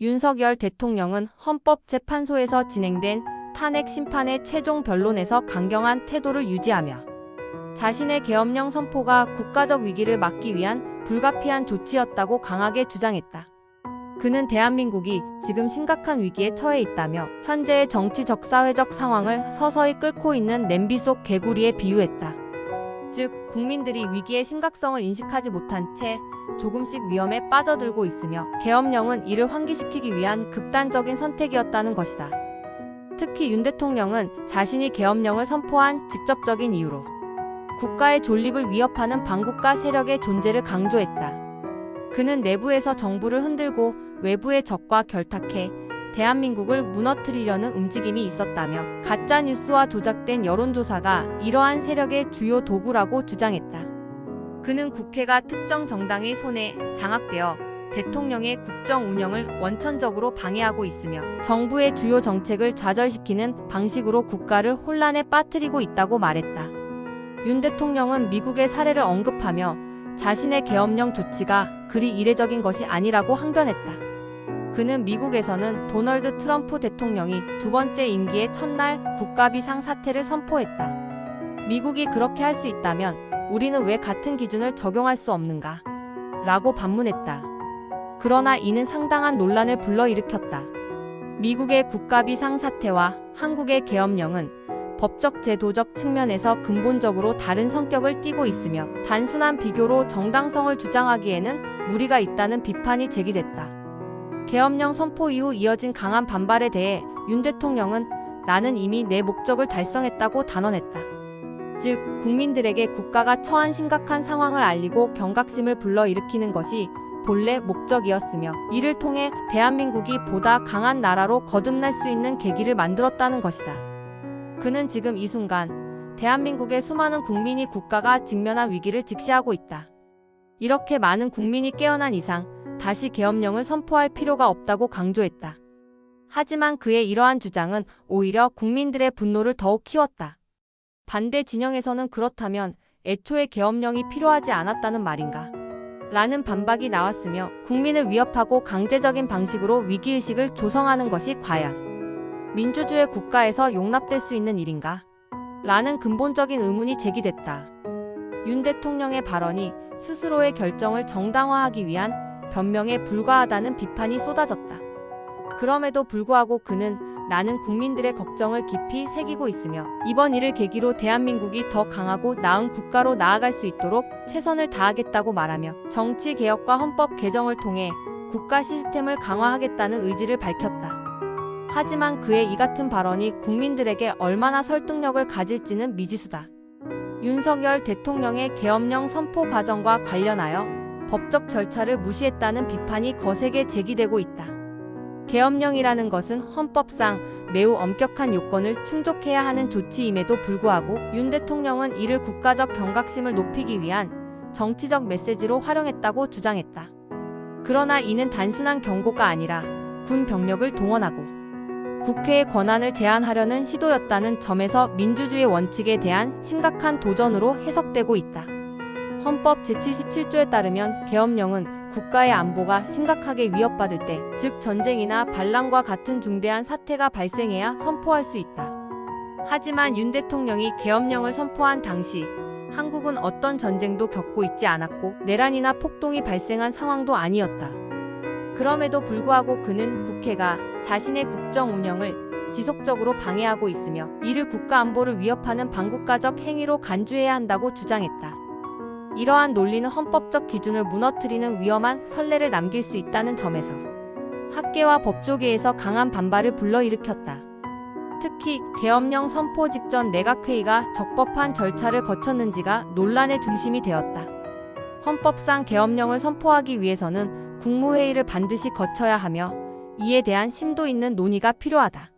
윤석열 대통령은 헌법재판소에서 진행된 탄핵 심판의 최종 변론에서 강경한 태도를 유지하며 자신의 계엄령 선포가 국가적 위기를 막기 위한 불가피한 조치였다고 강하게 주장했다. 그는 대한민국이 지금 심각한 위기에 처해 있다며 현재의 정치적 사회적 상황을 서서히 끓고 있는 냄비 속 개구리에 비유했다. 즉, 국민들이 위기의 심각성을 인식하지 못한 채 조금씩 위험에 빠져들고 있으며 계엄령은 이를 환기시키기 위한 극단적인 선택이었다는 것이다. 특히 윤 대통령은 자신이 계엄령을 선포한 직접적인 이유로 국가의 존립을 위협하는 반국가 세력의 존재를 강조했다. 그는 내부에서 정부를 흔들고 외부의 적과 결탁해 대한민국을 무너뜨리려는 움직임이 있었다며 가짜뉴스와 조작된 여론조사가 이러한 세력의 주요 도구라고 주장했다. 그는 국회가 특정 정당의 손에 장악되어 대통령의 국정 운영을 원천적으로 방해하고 있으며 정부의 주요 정책을 좌절시키는 방식으로 국가를 혼란에 빠뜨리고 있다고 말했다. 윤 대통령은 미국의 사례를 언급하며 자신의 계엄령 조치가 그리 이례적인 것이 아니라고 항변했다. 그는 미국에서는 도널드 트럼프 대통령이 두 번째 임기의 첫날 국가 비상 사태를 선포했다. 미국이 그렇게 할 수 있다면 우리는 왜 같은 기준을 적용할 수 없는가? 라고 반문했다. 그러나 이는 상당한 논란을 불러일으켰다. 미국의 국가 비상 사태와 한국의 계엄령은 법적 제도적 측면에서 근본적으로 다른 성격을 띠고 있으며 단순한 비교로 정당성을 주장하기에는 무리가 있다는 비판이 제기됐다. 계엄령 선포 이후 이어진 강한 반발에 대해 윤 대통령은 나는 이미 내 목적을 달성했다고 단언했다. 즉, 국민들에게 국가가 처한 심각한 상황을 알리고 경각심을 불러일으키는 것이 본래 목적이었으며 이를 통해 대한민국이 보다 강한 나라로 거듭날 수 있는 계기를 만들었다는 것이다. 그는 지금 이 순간 대한민국의 수많은 국민이 국가가 직면한 위기를 직시하고 있다. 이렇게 많은 국민이 깨어난 이상 다시 계엄령을 선포할 필요가 없다고 강조했다. 하지만 그의 이러한 주장은 오히려 국민들의 분노를 더욱 키웠다. 반대 진영에서는 그렇다면 애초에 계엄령이 필요하지 않았다는 말인가? 라는 반박이 나왔으며 국민을 위협하고 강제적인 방식으로 위기의식을 조성하는 것이 과연 민주주의 국가에서 용납될 수 있는 일인가? 라는 근본적인 의문이 제기됐다. 윤 대통령의 발언이 스스로의 결정을 정당화하기 위한 변명에 불과하다는 비판이 쏟아졌다. 그럼에도 불구하고 그는 나는 국민들의 걱정을 깊이 새기고 있으며 이번 일을 계기로 대한민국이 더 강하고 나은 국가로 나아갈 수 있도록 최선을 다하겠다고 말하며 정치 개혁과 헌법 개정을 통해 국가 시스템을 강화하겠다는 의지를 밝혔다. 하지만 그의 이 같은 발언이 국민들에게 얼마나 설득력을 가질지는 미지수다. 윤석열 대통령의 계엄령 선포 과정과 관련하여 법적 절차를 무시했다는 비판이 거세게 제기되고 있다. 계엄령이라는 것은 헌법상 매우 엄격한 요건을 충족해야 하는 조치임에도 불구하고 윤 대통령은 이를 국가적 경각심을 높이기 위한 정치적 메시지로 활용했다고 주장했다. 그러나 이는 단순한 경고가 아니라 군 병력을 동원하고 국회의 권한을 제한하려는 시도였다는 점에서 민주주의 원칙에 대한 심각한 도전으로 해석되고 있다. 헌법 제77조에 따르면 계엄령은 국가의 안보가 심각하게 위협받을 때, 즉 전쟁이나 반란과 같은 중대한 사태가 발생해야 선포할 수 있다. 하지만 윤 대통령이 계엄령을 선포한 당시 한국은 어떤 전쟁도 겪고 있지 않았고 내란이나 폭동이 발생한 상황도 아니었다. 그럼에도 불구하고 그는 국회가 자신의 국정 운영을 지속적으로 방해하고 있으며 이를 국가 안보를 위협하는 반국가적 행위로 간주해야 한다고 주장했다. 이러한 논리는 헌법적 기준을 무너뜨리는 위험한 선례를 남길 수 있다는 점에서 학계와 법조계에서 강한 반발을 불러일으켰다. 특히 계엄령 선포 직전 내각회의가 적법한 절차를 거쳤는지가 논란의 중심이 되었다. 헌법상 계엄령을 선포하기 위해서는 국무회의를 반드시 거쳐야 하며 이에 대한 심도 있는 논의가 필요하다.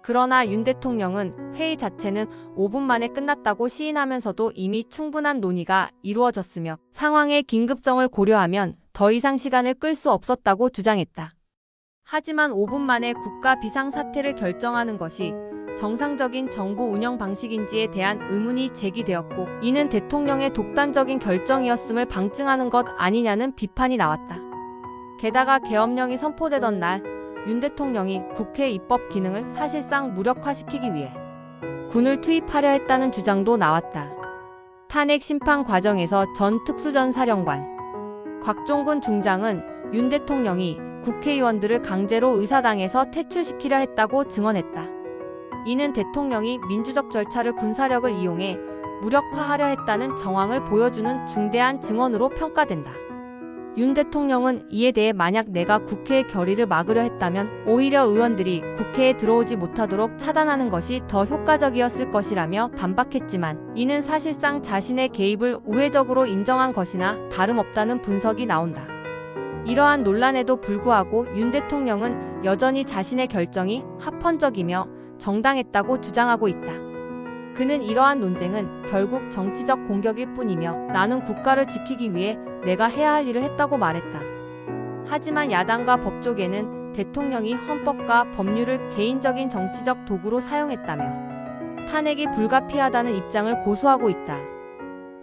그러나 윤 대통령은 회의 자체는 5분 만에 끝났다고 시인하면서도 이미 충분한 논의가 이루어졌으며 상황의 긴급성을 고려하면 더 이상 시간을 끌 수 없었다고 주장했다. 하지만 5분 만에 국가 비상사태를 결정하는 것이 정상적인 정부 운영 방식인지에 대한 의문이 제기되었고 이는 대통령의 독단적인 결정이었음을 방증하는 것 아니냐는 비판이 나왔다. 게다가 계엄령이 선포되던 날 윤 대통령이 국회 입법 기능을 사실상 무력화시키기 위해 군을 투입하려 했다는 주장도 나왔다. 탄핵 심판 과정에서 전 특수전사령관 곽종근 중장은 윤 대통령이 국회의원들을 강제로 의사당에서 퇴출시키려 했다고 증언했다. 이는 대통령이 민주적 절차를 군사력을 이용해 무력화하려 했다는 정황을 보여주는 중대한 증언으로 평가된다. 윤 대통령은 이에 대해 만약 내가 국회의 결의를 막으려 했다면 오히려 의원들이 국회에 들어오지 못하도록 차단하는 것이 더 효과적이었을 것이라며 반박했지만 이는 사실상 자신의 개입을 우회적으로 인정한 것이나 다름없다는 분석이 나온다. 이러한 논란에도 불구하고 윤 대통령은 여전히 자신의 결정이 합헌적이며 정당했다고 주장하고 있다. 그는 이러한 논쟁은 결국 정치적 공격일 뿐이며 나는 국가를 지키기 위해 내가 해야 할 일을 했다고 말했다. 하지만 야당과 법조계는 대통령이 헌법과 법률을 개인적인 정치적 도구로 사용했다며 탄핵이 불가피하다는 입장을 고수하고 있다.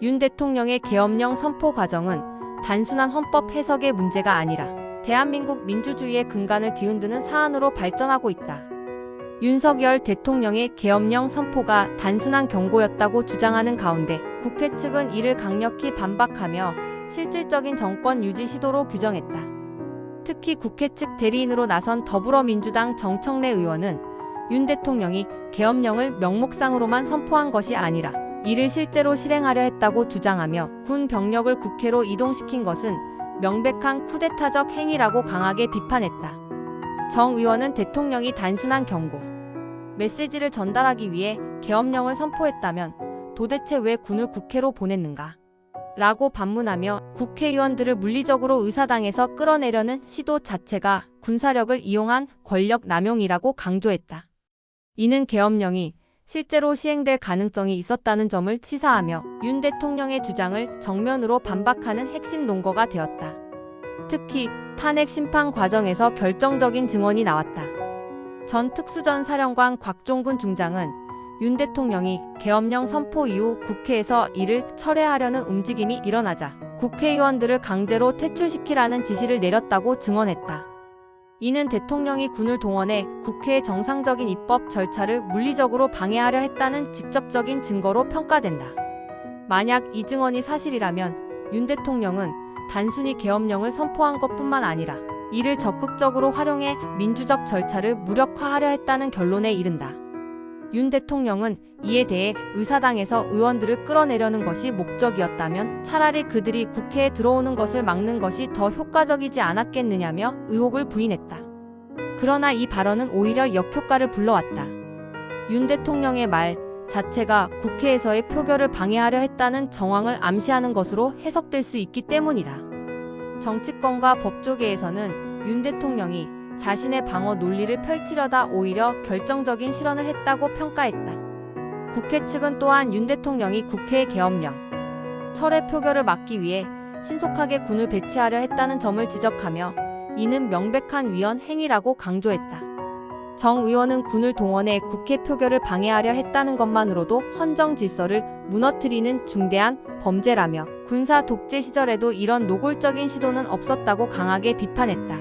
윤 대통령의 계엄령 선포 과정은 단순한 헌법 해석의 문제가 아니라 대한민국 민주주의의 근간을 뒤흔드는 사안으로 발전하고 있다. 윤석열 대통령의 계엄령 선포가 단순한 경고였다고 주장하는 가운데 국회 측은 이를 강력히 반박하며 실질적인 정권 유지 시도로 규정했다. 특히 국회 측 대리인으로 나선 더불어민주당 정청래 의원은 윤 대통령이 계엄령을 명목상으로만 선포한 것이 아니라 이를 실제로 실행하려 했다고 주장하며 군 병력을 국회로 이동시킨 것은 명백한 쿠데타적 행위라고 강하게 비판했다. 정 의원은 대통령이 단순한 경고, 메시지를 전달하기 위해 계엄령을 선포했다면 도대체 왜 군을 국회로 보냈는가? 라고 반문하며 국회의원들을 물리적으로 의사당에서 끌어내려는 시도 자체가 군사력을 이용한 권력 남용이라고 강조했다. 이는 계엄령이 실제로 시행될 가능성이 있었다는 점을 시사하며 윤 대통령의 주장을 정면으로 반박하는 핵심 논거가 되었다. 특히 탄핵 심판 과정에서 결정적인 증언이 나왔다. 전 특수전사령관 곽종근 중장은 윤 대통령이 계엄령 선포 이후 국회에서 이를 철회하려는 움직임이 일어나자 국회의원들을 강제로 퇴출시키라는 지시를 내렸다고 증언했다. 이는 대통령이 군을 동원해 국회의 정상적인 입법 절차를 물리적으로 방해하려 했다는 직접적인 증거로 평가된다. 만약 이 증언이 사실이라면 윤 대통령은 단순히 계엄령을 선포한 것뿐만 아니라 이를 적극적으로 활용해 민주적 절차를 무력화하려 했다는 결론에 이른다. 윤 대통령은 이에 대해 의사당에서 의원들을 끌어내려는 것이 목적이었다면 차라리 그들이 국회에 들어오는 것을 막는 것이 더 효과적이지 않았겠느냐며 의혹을 부인했다. 그러나 이 발언은 오히려 역효과를 불러왔다. 윤 대통령의 말 자체가 국회에서의 표결을 방해하려 했다는 정황을 암시하는 것으로 해석될 수 있기 때문이다. 정치권과 법조계에서는 윤 대통령이 자신의 방어 논리를 펼치려다 오히려 결정적인 실언을 했다고 평가했다. 국회 측은 또한 윤 대통령이 국회의 계엄령 철회 표결을 막기 위해 신속하게 군을 배치하려 했다는 점을 지적하며 이는 명백한 위헌 행위라고 강조했다. 정 의원은 군을 동원해 국회 표결을 방해하려 했다는 것만으로도 헌정 질서를 무너뜨리는 중대한 범죄라며 군사 독재 시절에도 이런 노골적인 시도는 없었다고 강하게 비판했다.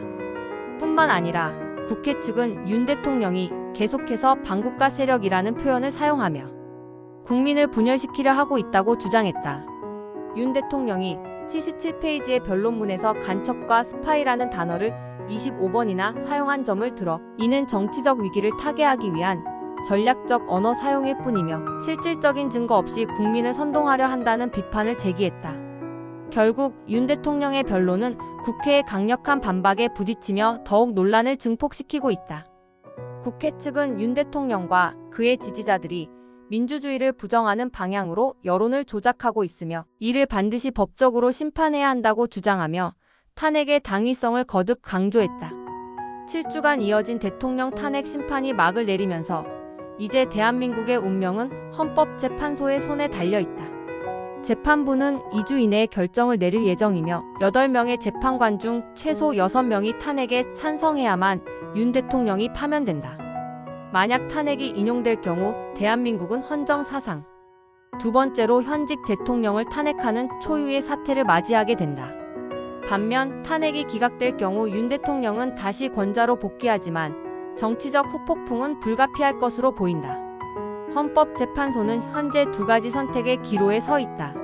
뿐만 아니라 국회 측은 윤 대통령이 계속해서 반국가 세력이라는 표현을 사용하며 국민을 분열시키려 하고 있다고 주장했다. 윤 대통령이 77페이지의 변론문에서 간첩과 스파이라는 단어를 25번이나 사용한 점을 들어 이는 정치적 위기를 타개하기 위한 전략적 언어 사용일 뿐이며 실질적인 증거 없이 국민을 선동하려 한다는 비판을 제기했다. 결국 윤 대통령의 변론은 국회의 강력한 반박에 부딪히며 더욱 논란을 증폭시키고 있다. 국회 측은 윤 대통령과 그의 지지자들이 민주주의를 부정하는 방향으로 여론을 조작하고 있으며 이를 반드시 법적으로 심판해야 한다고 주장하며 탄핵의 당위성을 거듭 강조했다. 7주간 이어진 대통령 탄핵 심판이 막을 내리면서 이제 대한민국의 운명은 헌법재판소의 손에 달려있다. 재판부는 2주 이내에 결정을 내릴 예정이며 8명의 재판관 중 최소 6명이 탄핵에 찬성해야만 윤 대통령이 파면된다. 만약 탄핵이 인용될 경우 대한민국은 헌정사상 두 번째로 현직 대통령을 탄핵하는 초유의 사태를 맞이하게 된다. 반면 탄핵이 기각될 경우 윤 대통령은 다시 권좌로 복귀하지만 정치적 후폭풍은 불가피할 것으로 보인다. 헌법재판소는 현재 두 가지 선택의 기로에 서 있다.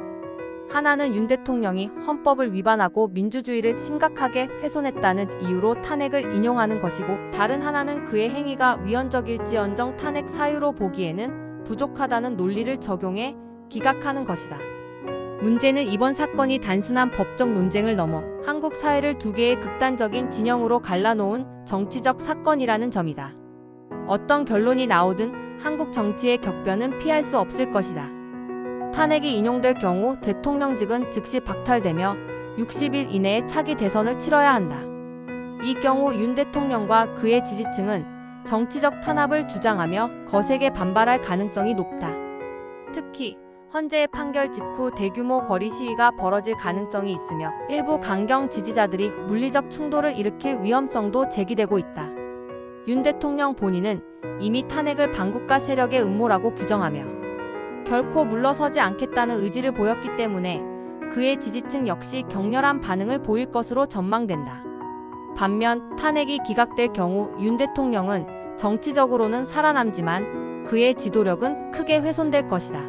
하나는 윤 대통령이 헌법을 위반하고 민주주의를 심각하게 훼손했다는 이유로 탄핵을 인용하는 것이고, 다른 하나는 그의 행위가 위헌적일지언정 탄핵 사유로 보기에는 부족하다는 논리를 적용해 기각하는 것이다. 문제는 이번 사건이 단순한 법적 논쟁을 넘어 한국 사회를 두 개의 극단적인 진영으로 갈라놓은 정치적 사건이라는 점이다. 어떤 결론이 나오든 한국 정치의 격변은 피할 수 없을 것이다. 탄핵이 인용될 경우 대통령직은 즉시 박탈되며 60일 이내에 차기 대선을 치러야 한다. 이 경우 윤 대통령과 그의 지지층은 정치적 탄압을 주장하며 거세게 반발할 가능성이 높다. 특히 헌재의 판결 직후 대규모 거리 시위가 벌어질 가능성이 있으며 일부 강경 지지자들이 물리적 충돌을 일으킬 위험성도 제기되고 있다. 윤 대통령 본인은 이미 탄핵을 반국가 세력의 음모라고 부정하며 결코 물러서지 않겠다는 의지를 보였기 때문에 그의 지지층 역시 격렬한 반응을 보일 것으로 전망된다. 반면 탄핵이 기각될 경우 윤 대통령은 정치적으로는 살아남지만 그의 지도력은 크게 훼손될 것이다.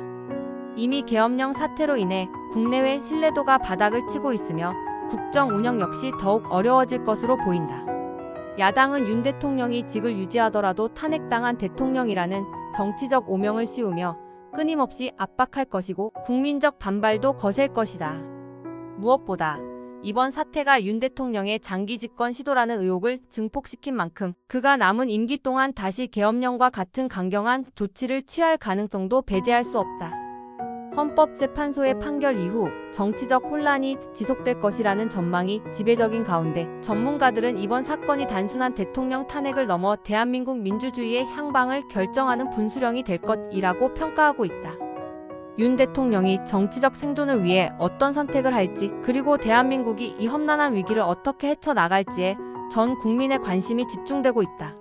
이미 계엄령 사태로 인해 국내외 신뢰도가 바닥을 치고 있으며 국정 운영 역시 더욱 어려워질 것으로 보인다. 야당은 윤 대통령이 직을 유지하더라도 탄핵당한 대통령이라는 정치적 오명을 씌우며 끊임없이 압박할 것이고 국민적 반발도 거셀 것이다. 무엇보다 이번 사태가 윤 대통령의 장기 집권 시도라는 의혹을 증폭시킨 만큼 그가 남은 임기 동안 다시 계엄령과 같은 강경한 조치를 취할 가능성도 배제할 수 없다. 헌법재판소의 판결 이후 정치적 혼란이 지속될 것이라는 전망이 지배적인 가운데 전문가들은 이번 사건이 단순한 대통령 탄핵을 넘어 대한민국 민주주의의 향방을 결정하는 분수령이 될 것이라고 평가하고 있다. 윤 대통령이 정치적 생존을 위해 어떤 선택을 할지, 그리고 대한민국이 이 험난한 위기를 어떻게 헤쳐나갈지에 전 국민의 관심이 집중되고 있다.